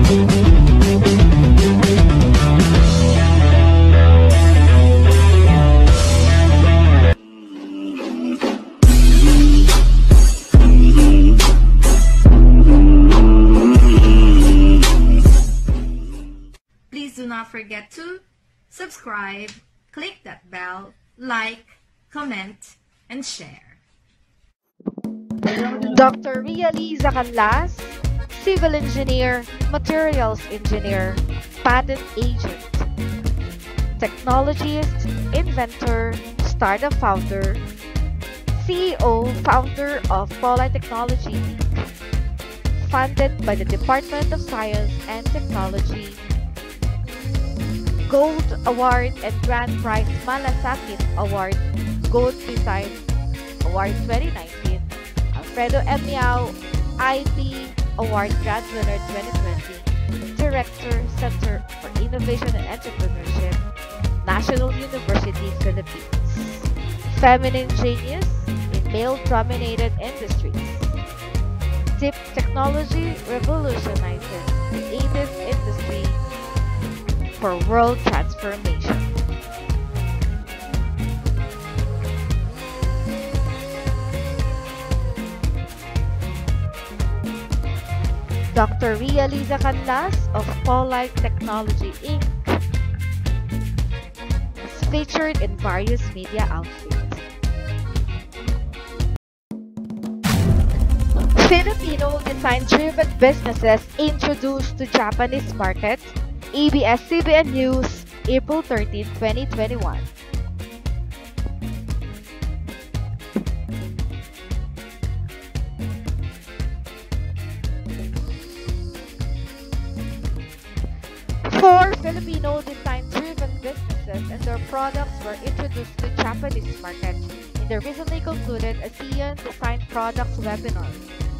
Please do not forget to subscribe, click that bell, like, comment, and share. Dr. Ria Liza, civil engineer, materials engineer, patent agent, technologist, inventor, startup founder, CEO, founder of Po-lite Technology Inc., funded by the Department of Science and Technology, Gold Award and Grand Prize Malasakit Award, Gold Design Award 2019, Alfredo M. Miao IP Award Grand Winner 2020, Director, Center for Innovation and Entrepreneurship, National University, Philippines. Feminine genius in male-dominated industries. Deep technology revolutionizes creative industry for world transformation. Dr. Ria Liza of Po-lite Technology Inc. is featured in various media outlets. Filipino design-driven businesses introduced to Japanese market. ABS-CBN News, April 13, 2021. Four Filipino design-driven businesses and their products were introduced to the Japanese market in the recently concluded ASEAN Design Products webinar.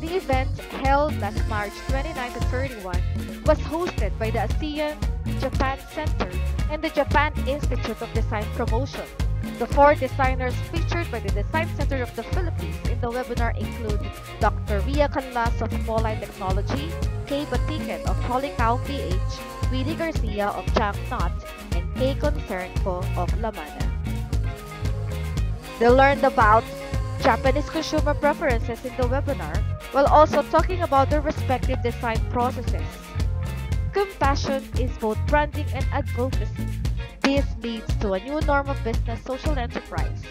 The event, held last March 29 to 31, was hosted by the ASEAN Japan Center and the Japan Institute of Design Promotion. The four designers featured by the Design Center of the Philippines in the webinar include Dr. Ria of Po-lite Technology, Kay Batiken of Holy Cow PH, Willie Garcia of Junk Knot, and Kay Concernco of Lamana. They learned about Japanese consumer preferences in the webinar, while also talking about their respective design processes. Compassion is both branding and advocacy. This leads to a new norm of business social enterprise.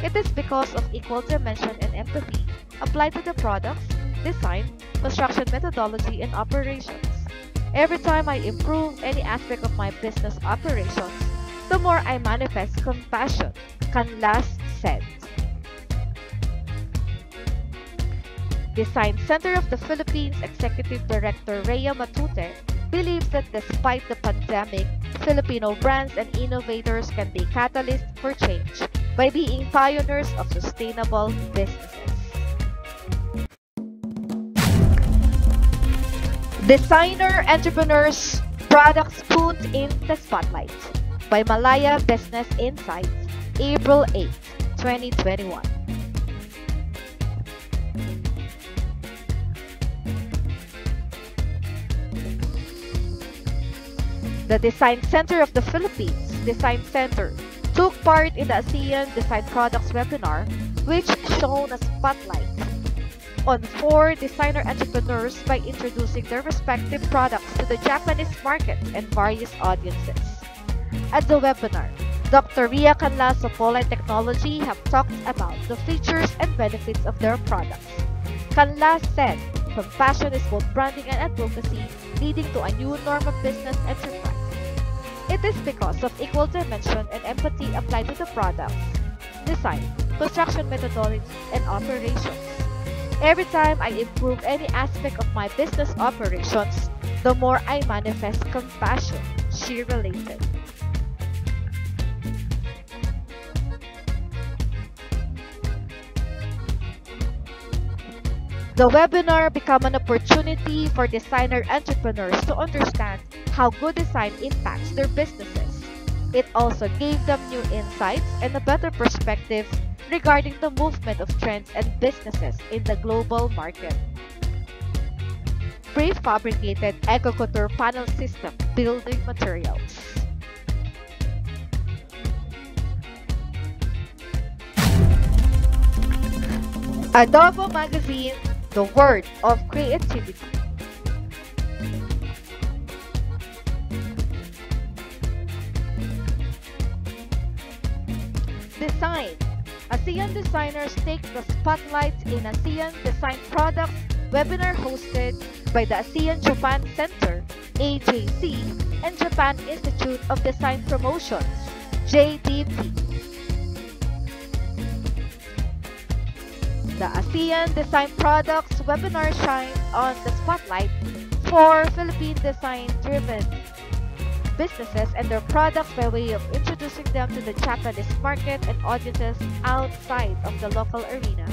It is because of equal dimension and empathy applied to the products, design, construction methodology, and operations. Every time I improve any aspect of my business operations, the more I manifest compassion, Canlas said. Design Center of the Philippines Executive Director Rhea Matute believes that despite the pandemic, Filipino brands and innovators can be catalysts for change by being pioneers of sustainable businesses. Designer-Entrepreneurs Products Put in the Spotlight by Malaya Business Insights, April 8, 2021. The Design Center of the Philippines, Design Center, took part in the ASEAN Design Products webinar, which shone a spotlight on four designer entrepreneurs by introducing their respective products to the Japanese market and various audiences. At the webinar, Dr. Ria of Po-lite Technology have talked about the features and benefits of their products. Canlas said, compassion is both branding and advocacy, leading to a new norm of business enterprise. It is because of equal dimension and empathy applied to the products, design, construction methodology, and operations. Every time I improve any aspect of my business operations, the more I manifest compassion, she related. The webinar became an opportunity for designer entrepreneurs to understand how good design impacts their businesses. It also gave them new insights and a better perspective regarding the movement of trends and businesses in the global market. prefabricated eco-couture panel system building materials. Adobo Magazine, the word of creativity. Design. ASEAN designers take the spotlight in ASEAN Design Products webinar hosted by the ASEAN Japan Center, AJC, and Japan Institute of Design Promotions, JDP. The ASEAN Design Products webinar shines on the spotlight for Philippine design-driven businesses and their products by way of introducing them to the Japanese market and audiences outside of the local arena.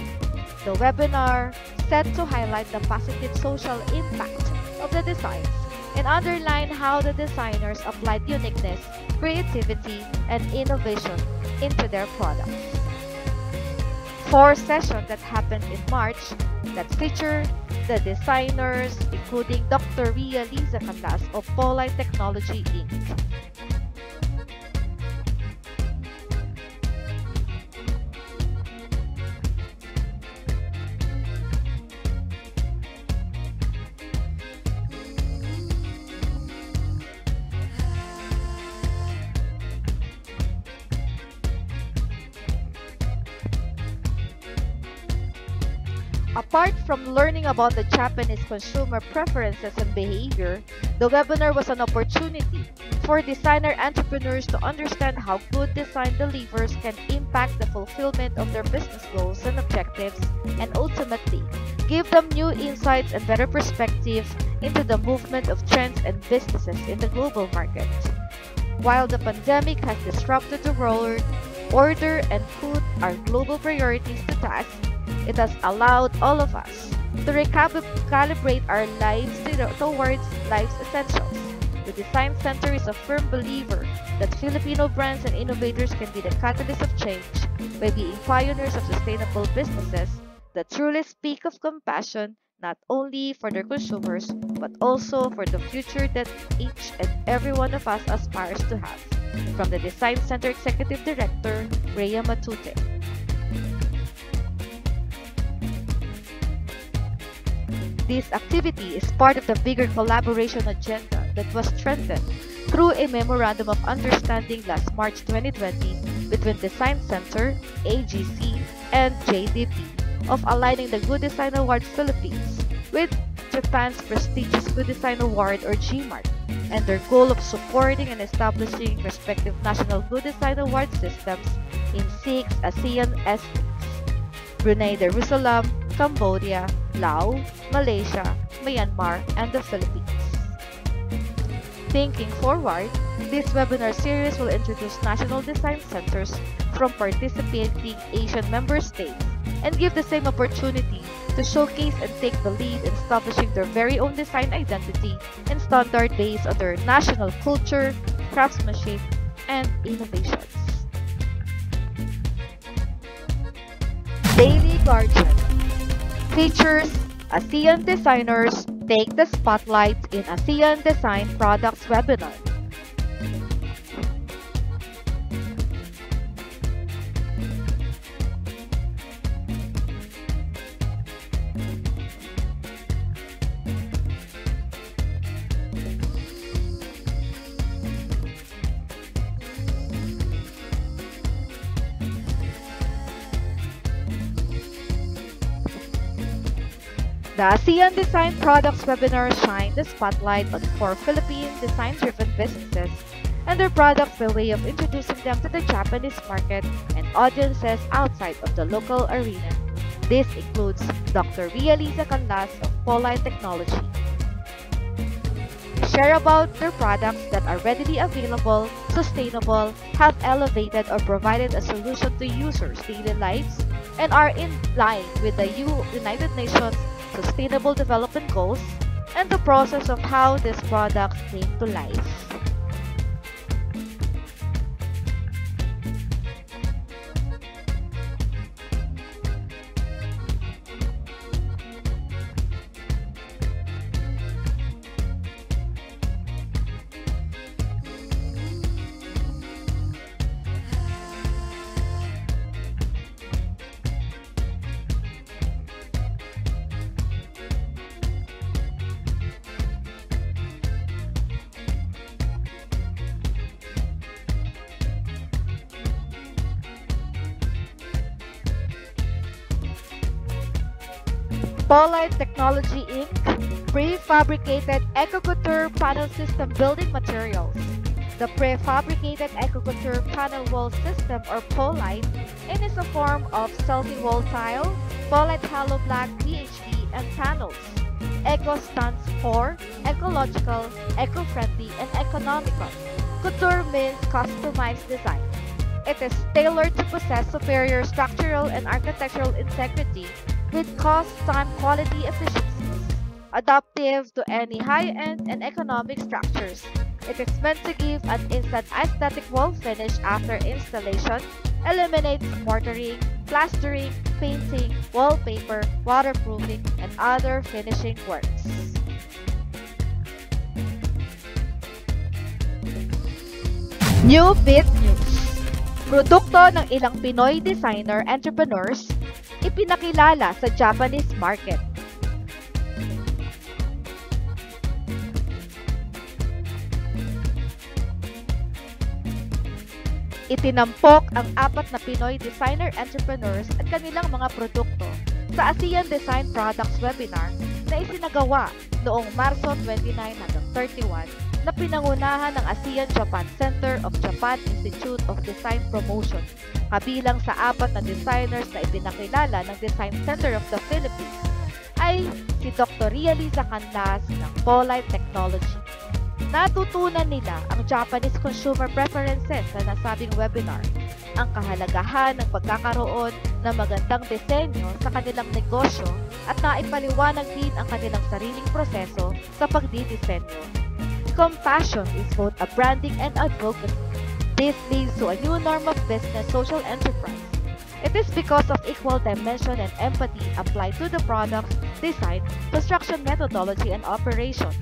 The webinar set to highlight the positive social impact of the designs and underline how the designers applied uniqueness, creativity, and innovation into their products. 4 sessions that happened in March that feature the designers, including Dr. Ria Liza of Po-lite Technology, Inc. Apart from learning about the Japanese consumer preferences and behavior, the webinar was an opportunity for designer entrepreneurs to understand how good design delivers can impact the fulfillment of their business goals and objectives, and ultimately give them new insights and better perspective into the movement of trends and businesses in the global market. While the pandemic has disrupted the world order and put our global priorities to task, it has allowed all of us to recalibrate our lives towards life's essentials. The Design Center is a firm believer that Filipino brands and innovators can be the catalyst of change by being pioneers of sustainable businesses that truly speak of compassion not only for their consumers but also for the future that each and every one of us aspires to have. From the Design Center Executive Director, Rhea Matute. This activity is part of the bigger collaboration agenda that was strengthened through a Memorandum of Understanding last March 2020 between Design Center, AGC, and JDP of aligning the Good Design Award Philippines with Japan's prestigious Good Design Award or GMART and their goal of supporting and establishing respective national Good Design Award systems in 6 ASEAN estates: Brunei Darussalam, Cambodia, Laos, Malaysia, Myanmar, and the Philippines. Thinking forward, this webinar series will introduce national design centers from participating Asian member states and give the same opportunity to showcase and take the lead in establishing their very own design identity and standard based on their national culture, craftsmanship, and innovations. Daily Guardian features ASEAN designers take the spotlight in ASEAN Design Products webinar. The ASEAN Design Products webinar shined the spotlight on 4 Philippine design-driven businesses and their products by way of introducing them to the Japanese market and audiences outside of the local arena. This includes Dr. Ria Liza of Po-lite Technology. They share about their products that are readily available, sustainable, have elevated or provided a solution to users' daily lives, and are in line with the United Nations Sustainable Development Goals and the process of how these products came to life. Po-lite Technology Inc. Prefabricated Eco-Couture Panel System Building Materials. The prefabricated Eco-Couture Panel Wall System or Po-lite is a form of silty wall tile, Po-lite hollow black PHP, and panels. Eco stands for ecological, eco-friendly, and economical. Couture means customized design. It is tailored to possess superior structural and architectural integrity with cost, time, quality efficiencies, adaptive to any high-end and economic structures. It is meant to give an instant aesthetic wall finish after installation, eliminates mortaring, plastering, painting, wallpaper, waterproofing, and other finishing works. New Bit News. Produkto ng ilang Pinoy designer entrepreneurs ipinakilala sa Japanese market. Itinampok ang 4 na Pinoy designer entrepreneurs at kanilang mga produkto sa ASEAN Design Products Webinar na isinagawa noong Marso 29 hanggang 31 na pinangunahan ng ASEAN Japan Center of Japan Institute of Design Promotion, kabilang sa 4 na designers na ipinakilala ng Design Center of the Philippines ay si Dr. Ria Liza ng Po-lite Technology. Natutunan nila ang Japanese consumer preferences sa nasabing webinar, ang kahalagahan ng pagkakaroon ng magandang disenyo sa kanilang negosyo at naipaliwanag din ang kanilang sariling proseso sa pagdidisenyo. Compassion is both a branding and advocacy. This leads to a new norm of business social enterprise. It is because of equal dimension and empathy applied to the products, design, construction methodology, and operations.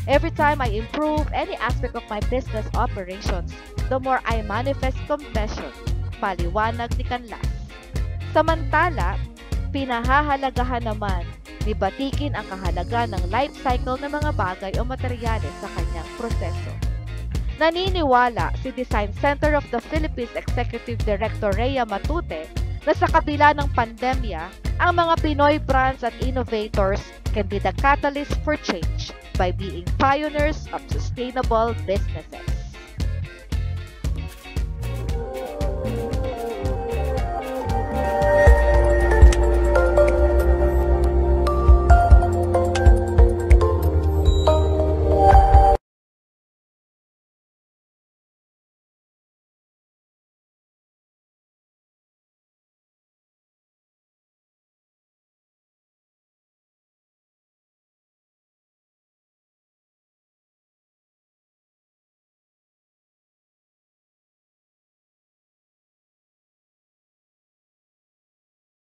Every time I improve any aspect of my business operations, the more I manifest compassion, paliwanag ni Canlas. Samantala, pinahahalagahan naman ni Batikin ang kahalaga ng life cycle ng mga bagay o materyales sa kanyang proseso. Naniniwala si Design Center of the Philippines Executive Director Rhea Matute na sa kabila ng pandemya, ang mga Pinoy brands at innovators can be the catalyst for change by being pioneers of sustainable businesses.